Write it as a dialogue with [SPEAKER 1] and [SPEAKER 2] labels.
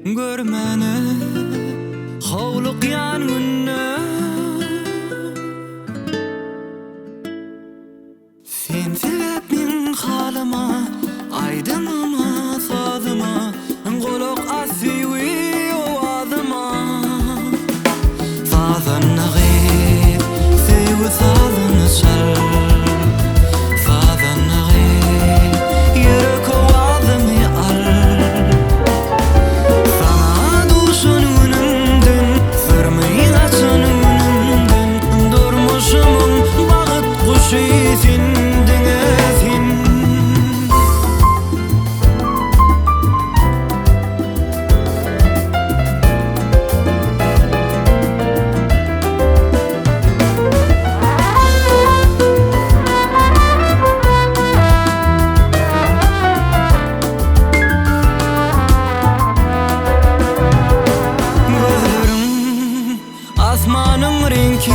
[SPEAKER 1] görmeni howluk yan günne sen sebep min halıma aydıma sadıma golok asiwi owadıma sazanna gıyb sevi sazını çal sazanna gıyb yürek owadıma al sana duşun önümden sırmayın açın önümden durmuşumun bağıt kuşu sendin esin Asmanın rengi